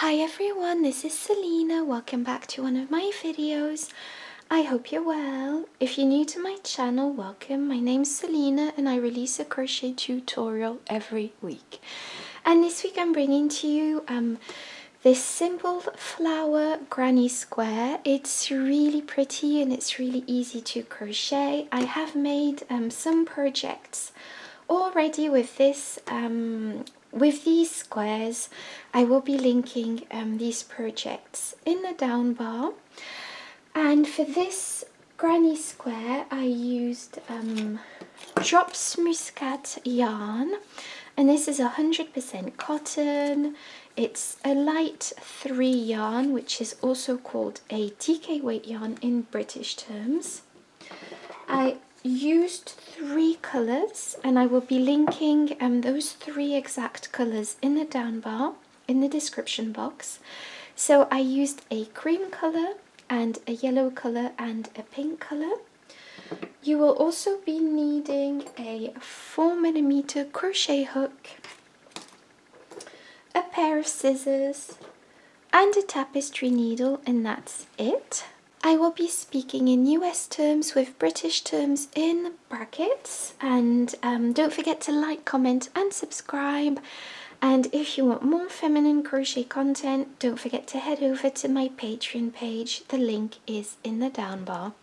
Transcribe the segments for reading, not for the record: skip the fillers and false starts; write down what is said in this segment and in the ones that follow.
Hi everyone, this is Selina. Welcome back to one of my videos. I hope you're well. If you're new to my channel, welcome. My name's Selina and I release a crochet tutorial every week. And this week I'm bringing to you this simple flower granny square. It's really pretty and it's really easy to crochet. I have made some projects already with this with these squares. I will be linking these projects in the down bar. And for this granny square I used Drops Muskat yarn, and this is 100% cotton. It's a light 3 yarn, which is also called a DK weight yarn in British terms. I used 3 colours and I will be linking those 3 exact colours in the down bar in the description box. So I used a cream colour and a yellow colour and a pink colour. You will also be needing a 4mm crochet hook, a pair of scissors and a tapestry needle, and that's it. I will be speaking in US terms with British terms in brackets, and don't forget to like, comment and subscribe. And if you want more feminine crochet content, don't forget to head over to my Patreon page. The link is in the down bar.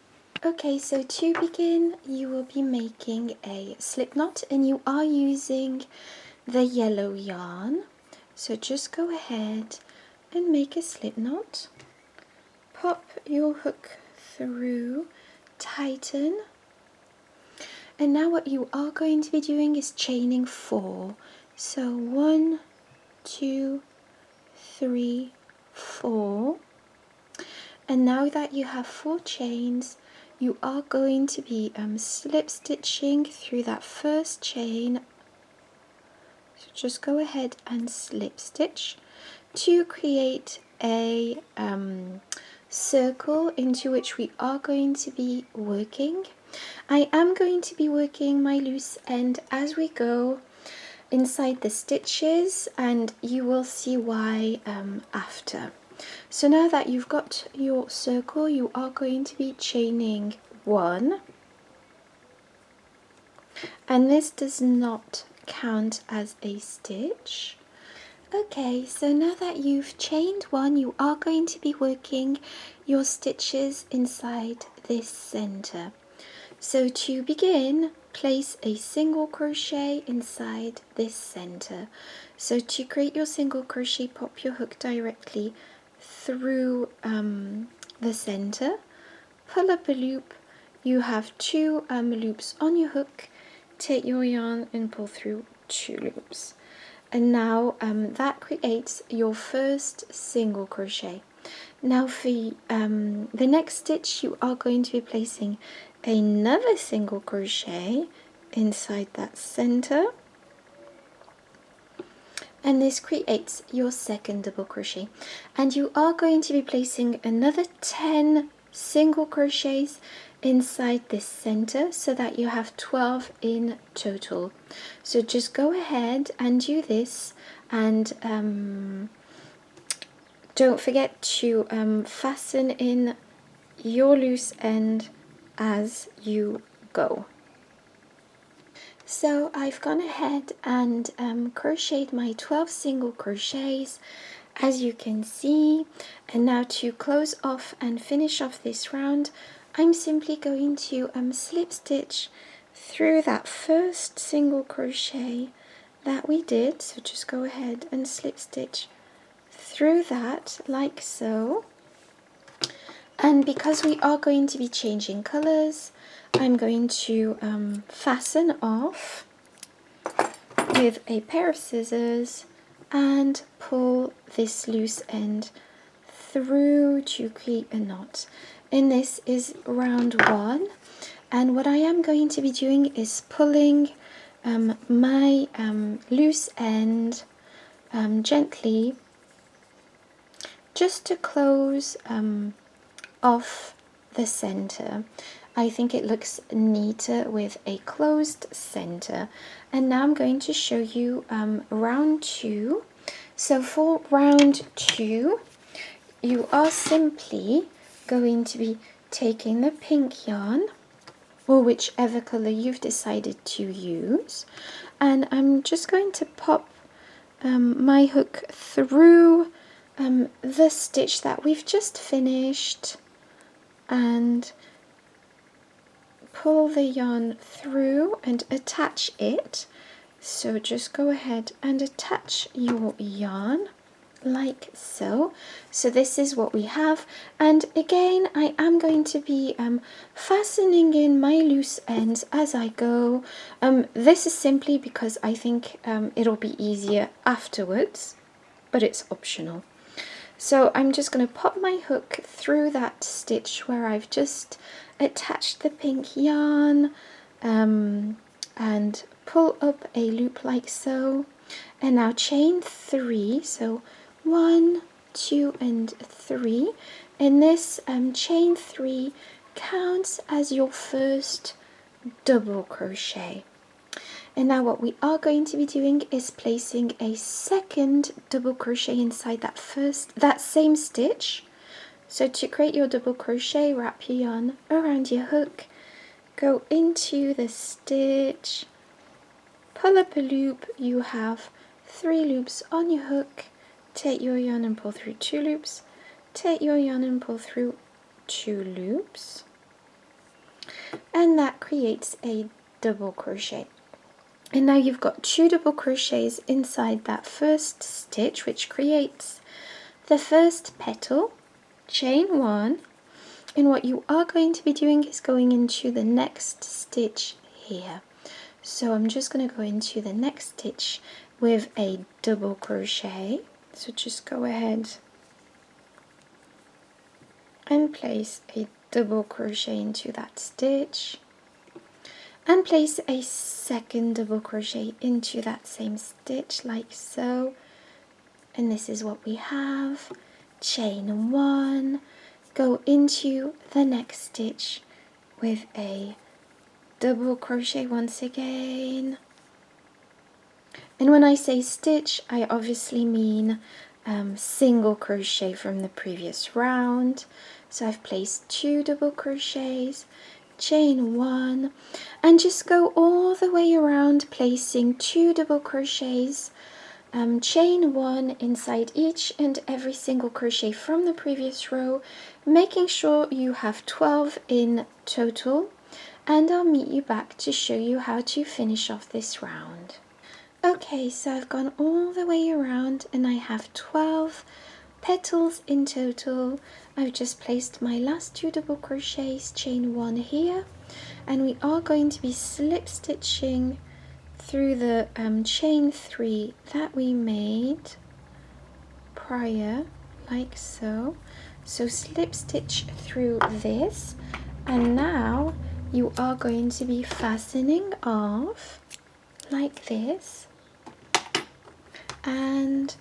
Okay, so to begin, you will be making a slip knot and you are using the yellow yarn. So just go ahead and make a slip knot. Pop your hook through, tighten. And now what you are going to be doing is chaining 4. So 1, 2, 3, 4. And now that you have 4 chains, you are going to be slip stitching through that first chain. So just go ahead and slip stitch to create a circle into which we are going to be working. I am going to be working my loose end as we go inside the stitches, and you will see why after. So now that you've got your circle, you are going to be chaining 1, and this does not count as a stitch. Okay, so now that you've chained 1, you are going to be working your stitches inside this center. So to begin, place a single crochet inside this center. So to create your single crochet, pop your hook directly through the center, pull up a loop. You have 2 loops on your hook, take your yarn and pull through 2 loops. And now that creates your first single crochet. Now for the next stitch, you are going to be placing another single crochet inside that center, and this creates your second double crochet. And you are going to be placing another 10 single crochets inside this center so that you have 12 in total. So just go ahead and do this, and don't forget to fasten in your loose end as you go. So I've gone ahead and crocheted my 12 single crochets, as you can see. And now to close off and finish off this round, I'm simply going to slip stitch through that first single crochet that we did. So just go ahead and slip stitch through that like so. And because we are going to be changing colors, I'm going to fasten off with a pair of scissors and pull this loose end through to create a knot. And this is round 1, and what I am going to be doing is pulling my loose end gently, just to close off the center. I think it looks neater with a closed center. And now I'm going to show you round 2. So for round 2, you are simply going to be taking the pink yarn, or whichever colour you've decided to use, and I'm just going to pop my hook through the stitch that we've just finished and pull the yarn through and attach it. So just go ahead and attach your yarn like so. So this is what we have, and again I am going to be fastening in my loose ends as I go. This is simply because I think it'll be easier afterwards, but it's optional. So I'm just going to pop my hook through that stitch where I've just attached the pink yarn, and pull up a loop like so, and now chain 3, so 1, 2 and 3, and this chain 3 counts as your first double crochet. And now what we are going to be doing is placing a second double crochet inside that same stitch. So to create your double crochet, wrap your yarn around your hook, go into the stitch, pull up a loop. You have 3 loops on your hook, take your yarn and pull through 2 loops, take your yarn and pull through 2 loops, and that creates a double crochet. And now you've got 2 double crochets inside that first stitch, which creates the first petal, chain 1, and what you are going to be doing is going into the next stitch here. So I'm just going to go into the next stitch with a double crochet. So just go ahead and place a double crochet into that stitch, and place a second double crochet into that same stitch like so. And this is what we have. Chain 1, go into the next stitch with a double crochet once again. And when I say stitch, I obviously mean single crochet from the previous round. So I've placed 2 double crochets, chain 1, and just go all the way around placing 2 double crochets, chain 1 inside each and every single crochet from the previous row, making sure you have 12 in total, and I'll meet you back to show you how to finish off this round. Okay, so I've gone all the way around and I have 12 petals in total. I've just placed my last 2 double crochets, chain 1 here, and we are going to be slip stitching through the chain 3 that we made prior, like so. So slip stitch through this, and now you are going to be fastening off like this and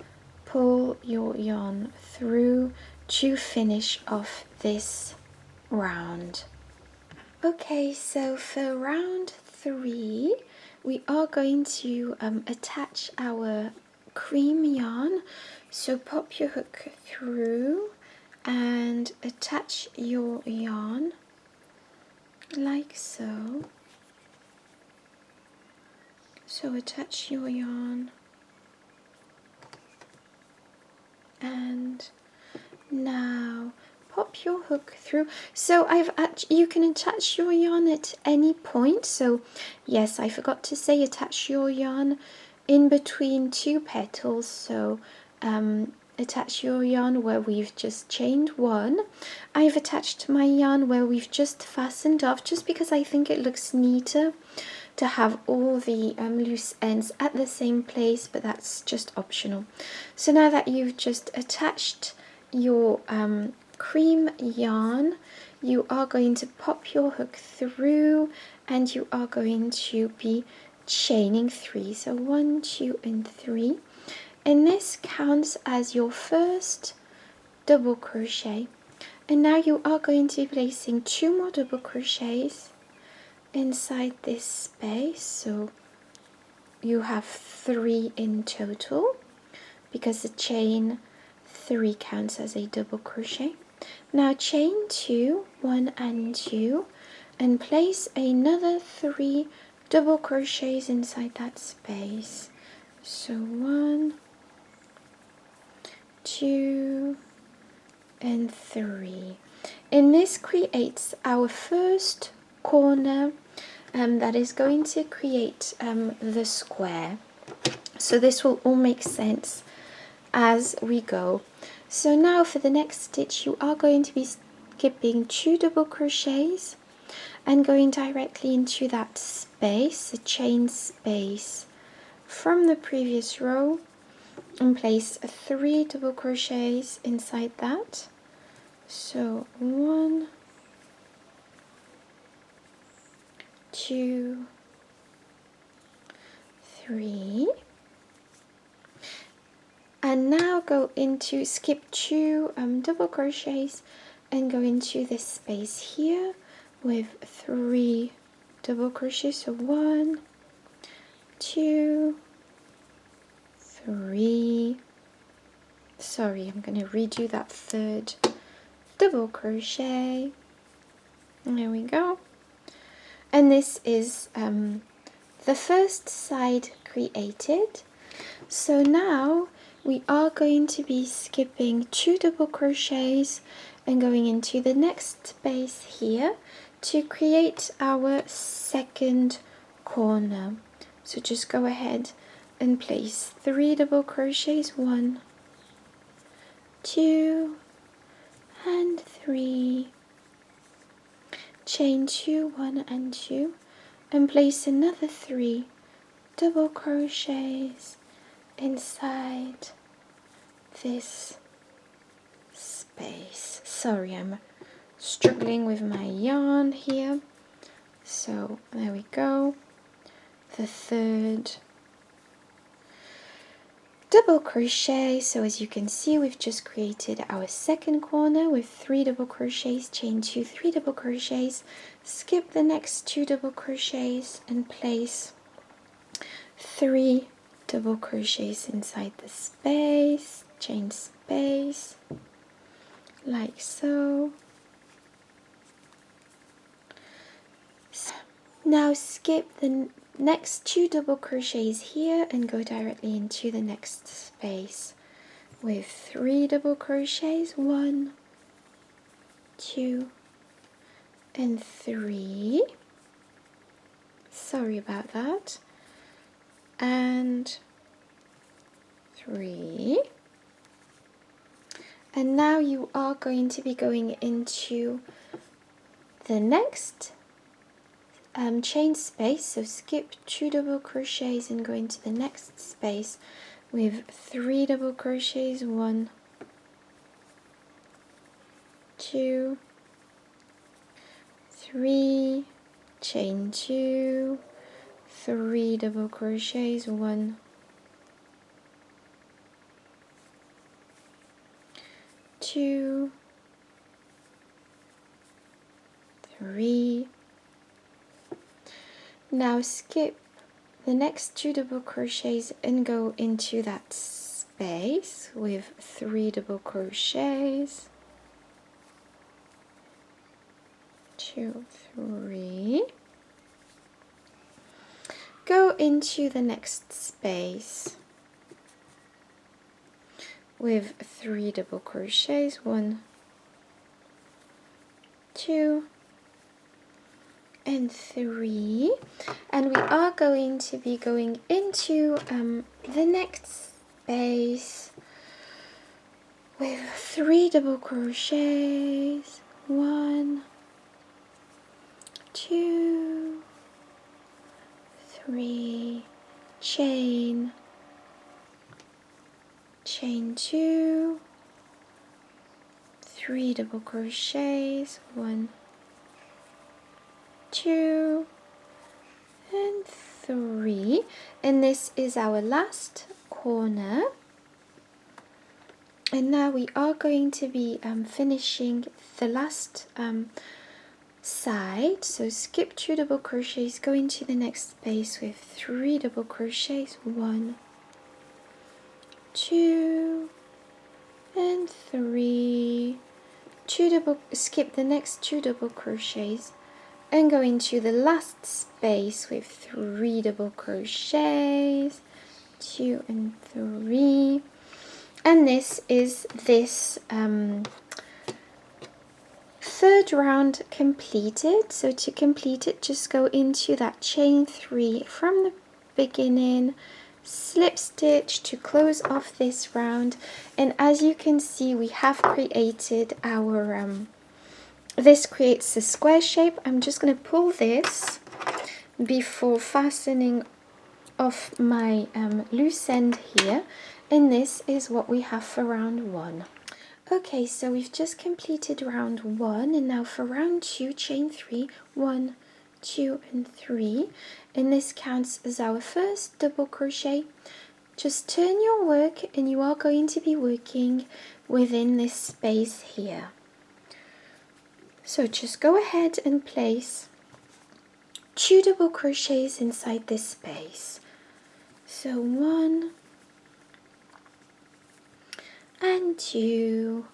pull your yarn through to finish off this round. Okay, so for round 3 we are going to attach our cream yarn. So pop your hook through and attach your yarn like so. So attach your yarn, and now pop your hook through. So you can attach your yarn at any point. So yes, I forgot to say attach your yarn in between 2 petals. So attach your yarn where we've just chained 1. I've attached my yarn where we've just fastened off, just because I think it looks neater to have all the loose ends at the same place, but that's just optional. So now that you've just attached your cream yarn, you are going to pop your hook through and you are going to be chaining 3. So 1, 2 and 3, and this counts as your first double crochet. And now you are going to be placing 2 more double crochets inside this space, so you have 3 in total. because the chain 3 counts as a double crochet. Now chain 2, 1 and 2, and place another 3 double crochets inside that space. So 1, 2 and 3, and this creates our first corner that is going to create the square. So this will all make sense as we go. So now for the next stitch, you are going to be skipping 2 double crochets and going directly into that space, the chain space from the previous row, and place 3 double crochets inside that. So 1, 2, 3, and now go into skip 2 double crochets and go into this space here with 3 double crochets. So 1, 2, 3. Sorry, I'm going to redo that third double crochet. There we go. And this is the first side created. So now we are going to be skipping 2 double crochets and going into the next space here to create our second corner. So just go ahead and place 3 double crochets, 1, 2 and 3, chain 2, 1 and 2, and place another 3 double crochets inside this space. Sorry, I'm struggling with my yarn here. So there we go. The third double crochet. So as you can see, we've just created our second corner with 3 double crochets, chain 2, 3 double crochets, skip the next 2 double crochets and place 3 double crochets inside the space, chain space, like so. Now skip the next 2 double crochets here and go directly into the next space with 3 double crochets, 1, 2 and 3. Sorry about that. And 3. And now you are going to be going into the next chain space. So skip 2 double crochets and go into the next space with 3 double crochets, 1, 2, 3, chain 2, 3 double crochets, 1, 2, 3. Now skip the next 2 double crochets and go into that space with 3 double crochets, 2, 3. Go into the next space with 3 double crochets, 1, 2 and 3, and we are going to be going into the next space with 3 double crochets, 1, 2, 3, chain 2, 3 double crochets, 1, 2 and 3, and this is our last corner. And now we are going to be finishing the last side. So skip 2 double crochets, go into the next space with 3 double crochets, 1, 2 and 3, skip the next 2 double crochets and go into the last space with 3 double crochets, 2 and 3, and this is this third round completed. So to complete it, just go into that chain 3 from the beginning, slip stitch to close off this round, and as you can see, we have created our this creates a square shape. I'm just going to pull this before fastening off my loose end here, and this is what we have for round 1. Okay, so we've just completed round 1, and now for round 2, chain 3, 1, 2 and 3, and this counts as our first double crochet. Just turn your work and you are going to be working within this space here. So just go ahead and place 2 double crochets inside this space. So 1 and 2,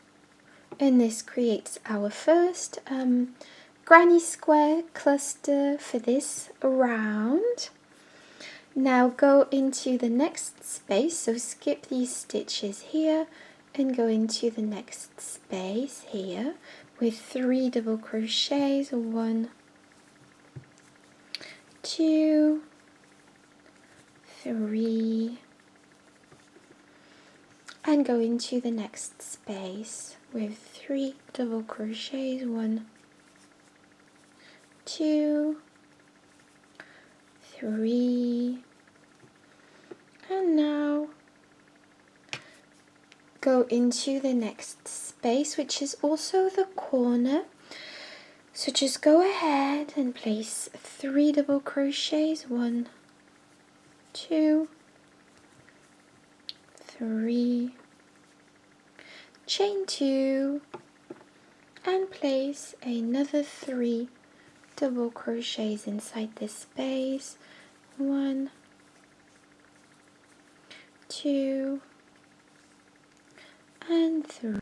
and this creates our first granny square cluster for this round. Now go into the next space, so skip these stitches here and go into the next space here with 3 double crochets, 1, 2, 3, and go into the next space with 3 double crochets, 1, 2, 3, and now go into the next space, which is also the corner. So just go ahead and place 3 double crochets, 1, 2, 3, chain 2, and place another 3 double crochets inside this space, 1, 2, and 3.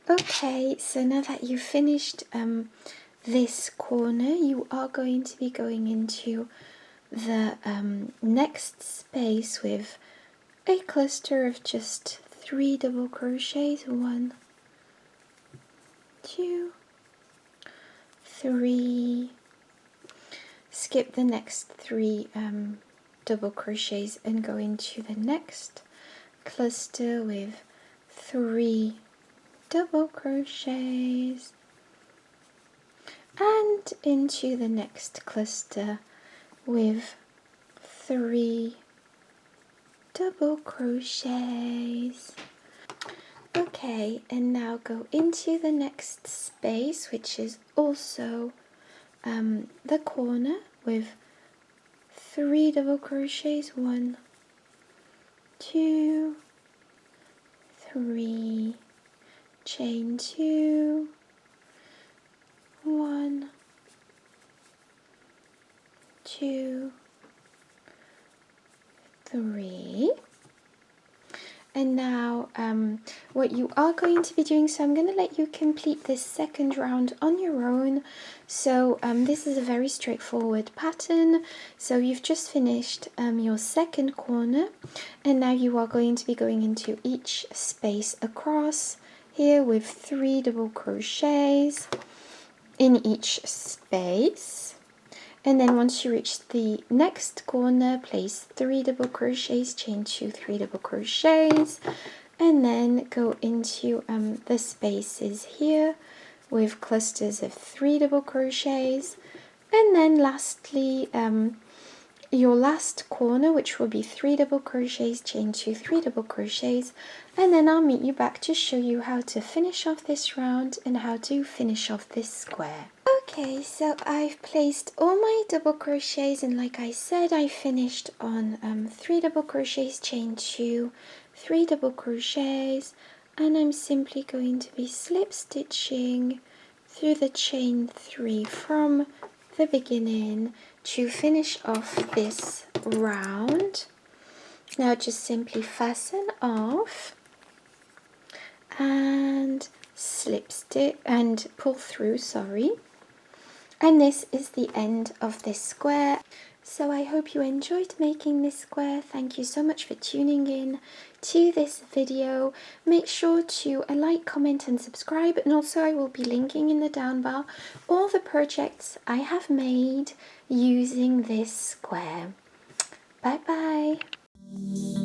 Okay, so now that you've finished this corner, you are going to be going into the next space with a cluster of just 3 double crochets, 1, 2, 3, skip the next 3 double crochets and go into the next cluster with 3 double crochets and into the next cluster with 3 double crochets. Okay, and now go into the next space, which is also the corner, with 3 double crochets, 1, 2, 3, chain 2, 1, 2, 3. And now what you are going to be doing, so I'm going to let you complete this second round on your own. So this is a very straightforward pattern. So you've just finished your second corner, and now you are going to be going into each space across here with 3 double crochets in each space. And then once you reach the next corner, place 3 double crochets, chain 2, 3 double crochets, and then go into the spaces here with clusters of 3 double crochets. And then lastly, your last corner, which will be 3 double crochets, chain 2, 3 double crochets, and then I'll meet you back to show you how to finish off this round and how to finish off this square. Okay, so I've placed all my double crochets, and like I said, I finished on 3 double crochets, chain 2, 3 double crochets, and I'm simply going to be slip stitching through the chain 3 from the beginning to finish off this round. Now just simply fasten off and slip stitch and pull through, sorry. And this is the end of this square. So I hope you enjoyed making this square. Thank you so much for tuning in to this video. Make sure to like, comment and subscribe, and also I will be linking in the down bar all the projects I have made using this square. Bye bye.